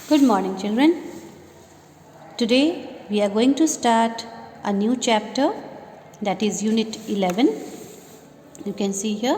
Good morning, children. Today we are going to start a new chapter, that is Unit 11. You can see here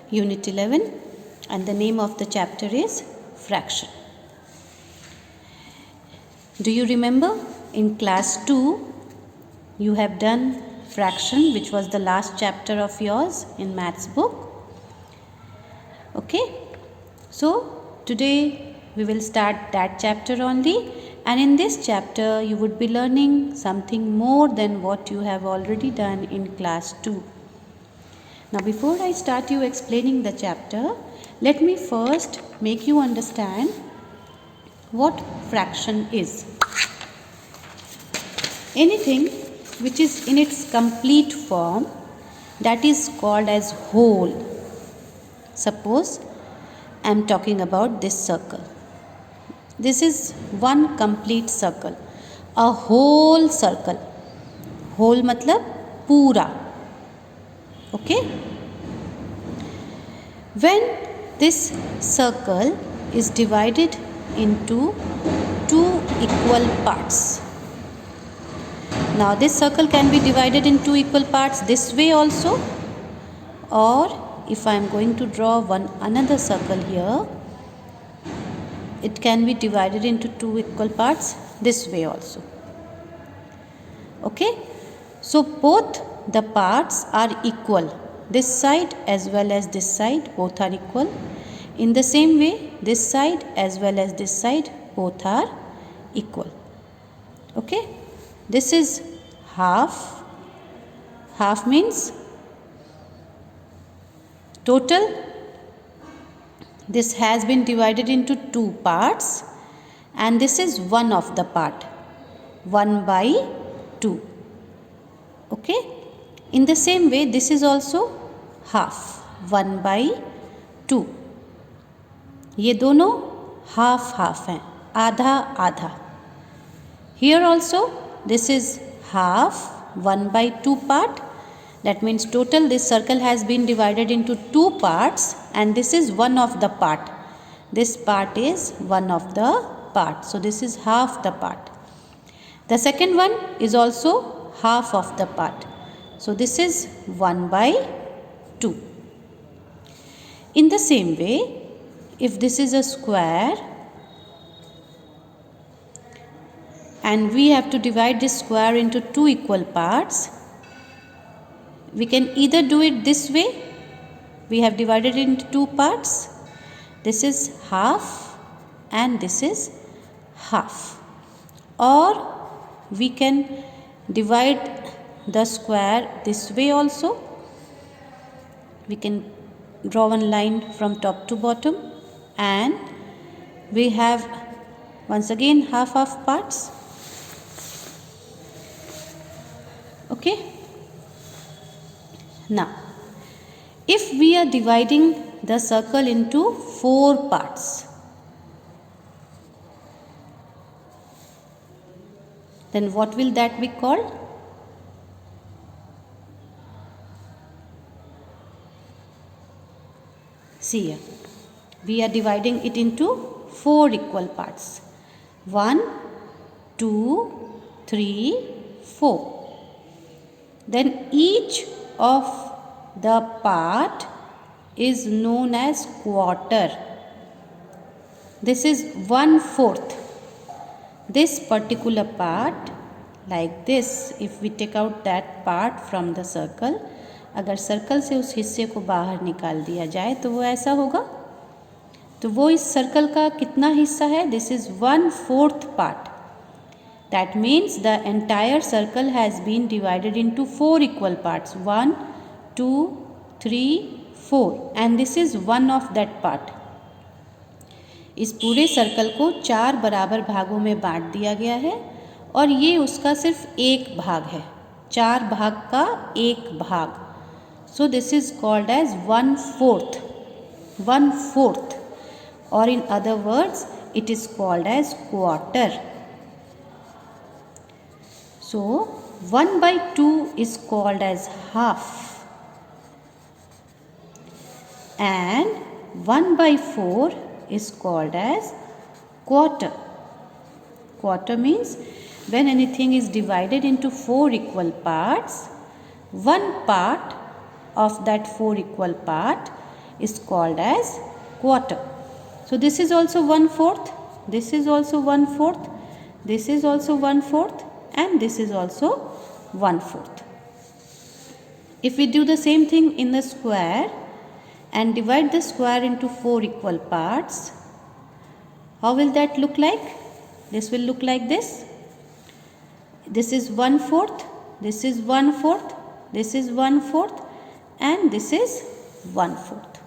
Unit 11, and the name of the chapter is Fraction. Do you remember in class 2 you have done fraction, which was the last chapter of yours in maths book? Okay, so today we will start that chapter only, and in this chapter you would be learning something more than what you have already done in class 2. Now before I start you explaining the chapter, let me first make you understand what fraction is. Anything which is in its complete form, that is called as whole. Suppose I am talking about this circle. This is one complete circle, a whole circle. Whole matlab पूरा. Okay? When this circle is divided into two equal parts. Now this circle can be divided in two equal parts this way also, or if I am going to draw another circle here, it can be divided into two equal parts this way also. Okay, so both the parts are equal, this side as well as this side, both are equal. In the same way, this side as well as this side, both are equal. Okay, this is half. Half means total. This has been divided into two parts, and this is one of the part, 1 by 2. Okay, in the same way this is also half, 1 by 2. ये दोनों half half हैं, आधा आधा. Here also this is half, 1 by 2 part. That means total this circle has been divided into two parts, and this is one of the part. This part is one of the part. So this is half the part. The second one is also half of the part. So this is 1 by 2. In the same way, if this is a square and we have to divide this square into two equal parts, we can either do it this way. We have divided it into two parts. This is half and this is half. Or we can divide the square this way also. We can draw one line from top to bottom, and we have once again half parts. Okay. Now, if we are dividing the circle into four parts, then what will that be called? See here, we are dividing it into four equal parts. 1, 2, 3, 4. Then each of the part is known as quarter. This is 1/4. This particular part, like this, if we take out that part from the circle, अगर circle से उस हिस्से को बाहर निकाल दिया जाए तो वो ऐसा होगा. तो वो इस सर्कल का कितना हिस्सा है? This is 1/4 part. That means the entire circle has been divided into four equal parts. 1, 2, 3, 4. And this is one of that part. इस पूरे सर्कल को 4 बराबर भागों में बांट दिया गया है, और ये उसका सिर्फ एक भाग है. 4 भाग का एक भाग. So this is called as 1/4. 1/4. Or in other words, it is called as quarter. So 1 by 2 is called as half, and 1 by 4 is called as quarter. Quarter means when anything is divided into 4 equal parts, one part of that 4 equal part is called as quarter. So this is also 1/4, this is also 1/4, this is also 1/4, and this is also 1/4. If we do the same thing in the square and divide the square into 4 equal parts, how will that look like? This will look like this. This is 1/4, this is 1/4, this is 1/4, and this is 1/4.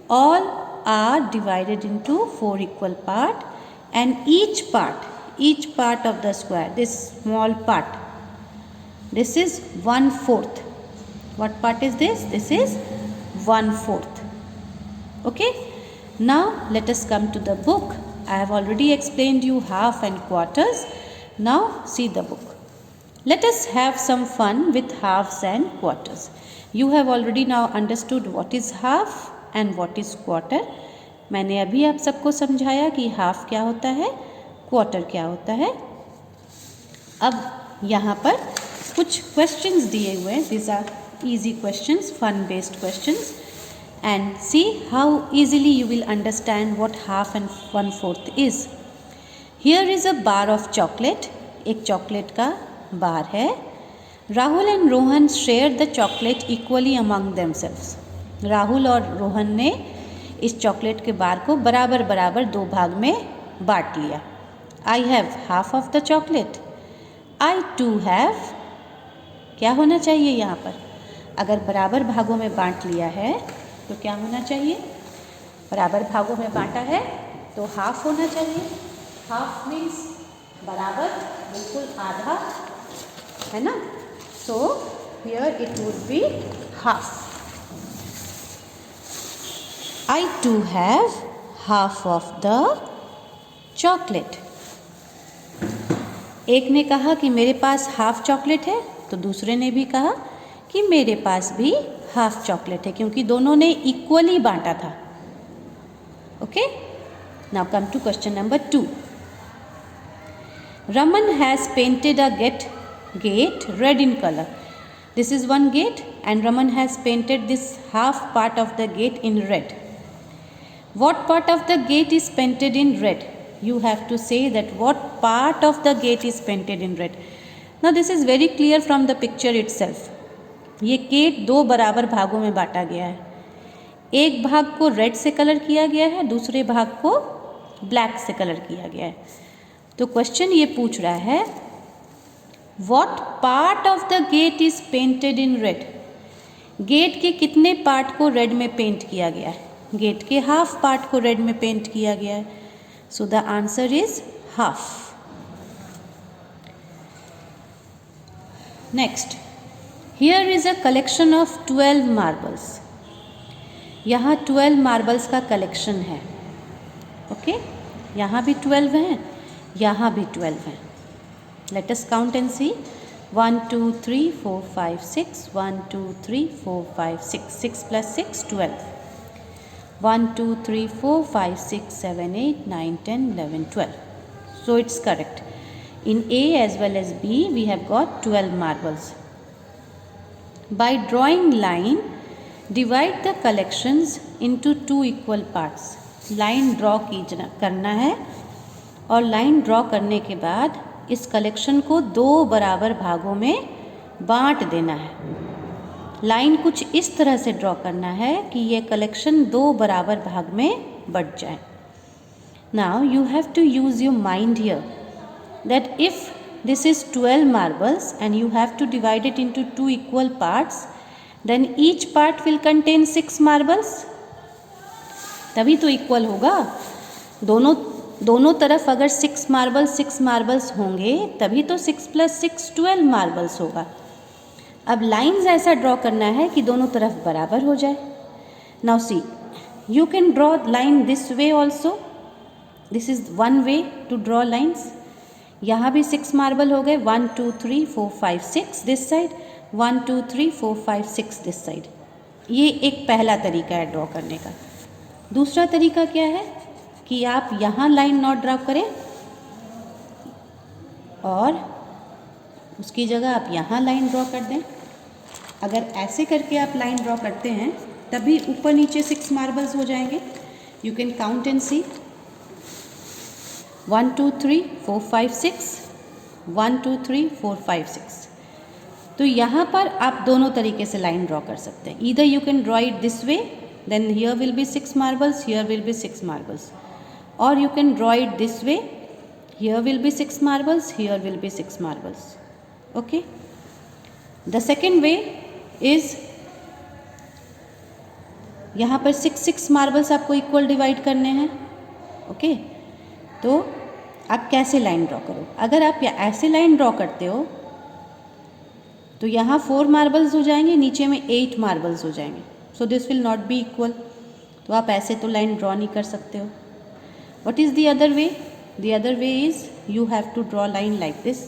All are divided into 4 equal part, and each part of the square, this small part, this is 1/4. What part is this? This is 1/4. Okay. Now let us come to the book. I have already explained you half and quarters. Now see the book. Let us have some fun with halves and quarters. You have already now understood what is half and what is quarter. मैंने अभी आप सबको समझाया कि half क्या होता है, quarter क्या होता है. अब यहाँ पर कुछ क्वेश्चंस दिए हुए हैं. These are easy questions, fun based questions, and see how easily you will understand what half and 1/4 is. Here is a bar of chocolate. एक चॉकलेट का बार है. Rahul and Rohan share the chocolate equally among themselves. Rahul और रोहन ने इस chocolate के बार को बराबर बराबर 2 भाग में बांट लिया. I have half of the chocolate. I too have, क्या होना चाहिए यहाँ पर? अगर बराबर भागों में बांट लिया है तो क्या होना चाहिए? बराबर भागों में बांटा है तो हाफ होना चाहिए. हाफ मीन्स बराबर, बिल्कुल आधा, है ना? So here it would be half. I too have half of the chocolate. एक ने कहा कि मेरे पास हाफ चॉकलेट है, तो दूसरे ने भी कहा कि मेरे पास भी हाफ चॉकलेट है, क्योंकि दोनों ने इक्वली बांटा था. Okay. Now come to question number 2. Raman has painted a gate red in color. This is one gate and Raman has painted this half part of the gate in red. What part of the gate is painted in red? You have to say that what part of the gate is painted in red. Now this is very clear from the picture itself. ये gate 2 बराबर भागों में बांटा गया है. एक भाग को रेड से कलर किया गया है, दूसरे भाग को ब्लैक से कलर किया गया है. तो क्वेश्चन ये पूछ रहा है what part of the gate is painted in red. Gate के कितने पार्ट को रेड में पेंट किया गया है? गेट के हाफ पार्ट को रेड में पेंट किया गया है. So the answer is half. Next, here is a collection of 12 marbles. यहाँ 12 मार्बल्स का कलेक्शन है. ओके. यहाँ भी 12 हैं, यहाँ भी 12 हैं. Let us count and see. 1 2 3 4 5 6. 1 2 3 4 5 6. 6 plus 6 12. 1 2 3 4 5 6 7 8 9 10 11 12. So it's correct. In A as well as B we have got 12 marbles. By drawing line, divide the collections into 2 equal parts. Line draw करना है और line draw करने के बाद इस collection को 2 बराबर भागों में बांट देना है. लाइन कुछ इस तरह से ड्रॉ करना है कि ये कलेक्शन 2 बराबर भाग में बट जाए. Now you have to use your mind here that if this is 12 marbles and you have to divide it into 2 equal parts, then each part will contain 6 marbles. तभी तो इक्वल होगा. दोनों तरफ अगर 6 मार्बल्स होंगे तभी तो 6 + 6 12 मार्बल्स होगा. अब लाइंस ऐसा ड्रॉ करना है कि दोनों तरफ बराबर हो जाए. Now see, you can draw line this way also. This is one way to draw lines. यहाँ भी 6 मार्बल हो गए. 1 2 3 4 5 6 दिस साइड. 1 2 3 4 5 6 this side. ये एक पहला तरीका है ड्रॉ करने का. दूसरा तरीका क्या है कि आप यहाँ लाइन नॉट ड्रॉ करें, और उसकी जगह आप यहाँ लाइन ड्रॉ कर दें। अगर ऐसे करके आप लाइन ड्रॉ करते हैं तभी ऊपर नीचे 6 मार्बल्स हो जाएंगे। You can count and see 1 2 3 4 5 6 1 2 3 4 5 6। तो यहाँ पर आप दोनों तरीके से लाइन ड्रॉ कर सकते हैं। Either you can draw it this way, then here will be 6 marbles, here will be 6 marbles, or you can draw it this way, here will be 6 marbles, here will be 6 marbles. Okay, the second way is यहाँ पर 6 marbles आपको equal divide करने हैं। Okay, तो आप कैसे line draw करो? अगर आप ऐसे लाइन ड्रॉ करते हो तो यहाँ 4 मार्बल्स हो जाएंगे, नीचे में 8 मार्बल्स हो जाएंगे, so this will not be equal. तो आप ऐसे तो लाइन ड्रॉ नहीं कर सकते हो। What is the other way? The other way is you have to draw line like this.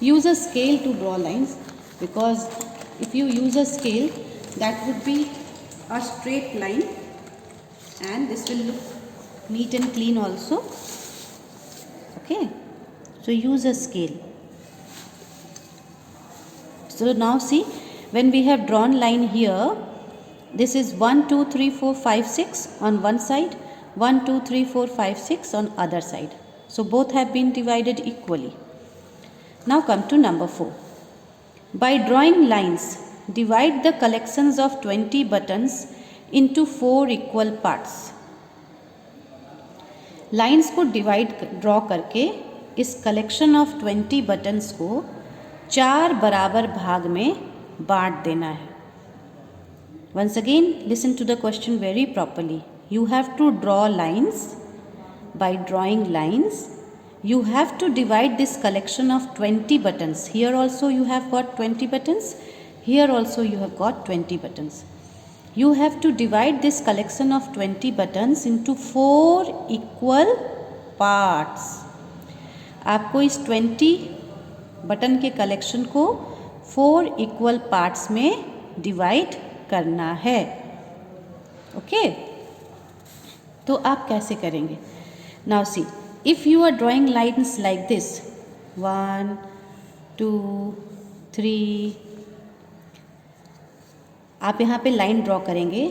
Use a scale to draw lines, because if you use a scale that would be a straight line and this will look neat and clean also. Okay, so use a scale. So now see, when we have drawn line here, this is 1 2 3 4 5 6 on one side, 1 2 3 4 5 6 on other side. So both have been divided equally. Now come to number 4. By drawing lines, divide the collections of 20 buttons into 4 equal parts. Lines को divide draw करके इस collection of 20 buttons को 4 बराबर भाग में बांट देना है। Once again listen to the question very properly. You have to draw lines. By drawing lines you have to divide this collection of 20 buttons. Here also you have got 20 buttons. Here also you have got 20 buttons. You have to divide this collection of 20 buttons into 4 equal parts. आपको इस 20 button के collection को 4 equal parts में divide करना है। Okay, तो आप कैसे करेंगे? Now see, if you are drawing lines like this 1 2 3, आप यहाँ पे लाइन ड्रॉ करेंगे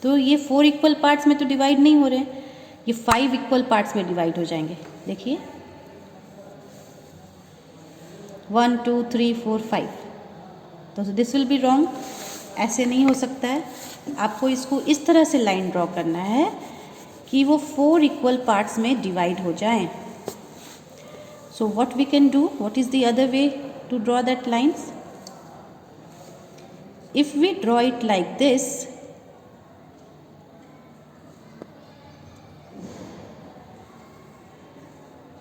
तो ये 4 इक्वल पार्ट्स में तो डिवाइड नहीं हो रहे हैं, ये 5 इक्वल पार्ट्स में डिवाइड हो जाएंगे। देखिए 1 2 3 4 5, तो दिस विल बी रॉन्ग। ऐसे नहीं हो सकता है। आपको इसको इस तरह से लाइन ड्रॉ करना है कि वो 4 इक्वल पार्ट्स में डिवाइड हो जाएं। So what we can do, what is the other way to draw that lines? If we draw it like this,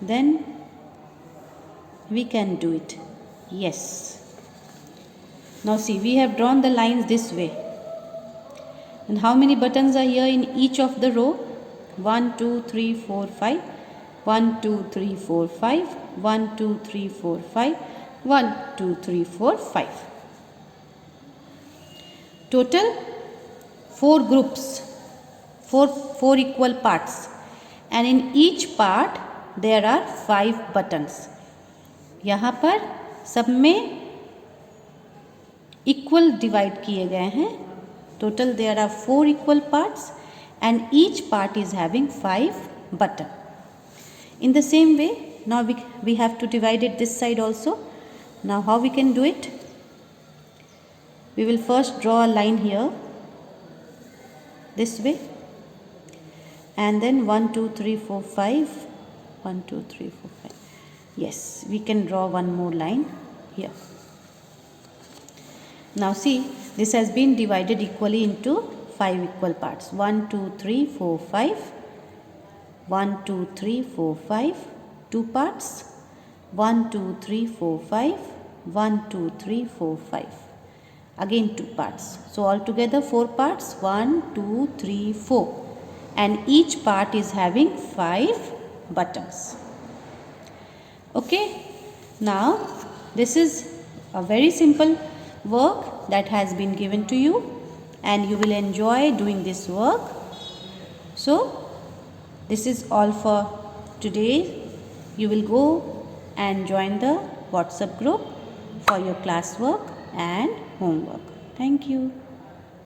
then we can do it. Yes. Now see, we have drawn the lines this way. And how many buttons are here in each of the row? 1 2 3 4 5, 1 2 3 4 5, 1 2 3 4 5, 1 2 3 4 5. Total 4 groups, 4 equal parts, and in each part there are 5 buttons. यहाँ पर सब में equal divide किए गए हैं। Total there are 4 equal parts and each part is having 5 buttons. In the same way, now we have to divide it this side also. Now how we can do it? We will first draw a line here this way, and then 1 2 3 4 5, 1 2 3 4 5. Yes, we can draw one more line here. Now see, this has been divided equally into 5 equal parts. 1 2 3 4 5, 1 2 3 4 5, 2 parts, 1 2 3 4 5, 1 2 3 4 5, again 2 parts. So altogether 4 parts, 1 2 3 4, and each part is having 5 buttons. Okay, now this is a very simple work that has been given to you, and you will enjoy doing this work. So this is all for today. you will go and join the WhatsApp group for your classwork and homework. Thank you.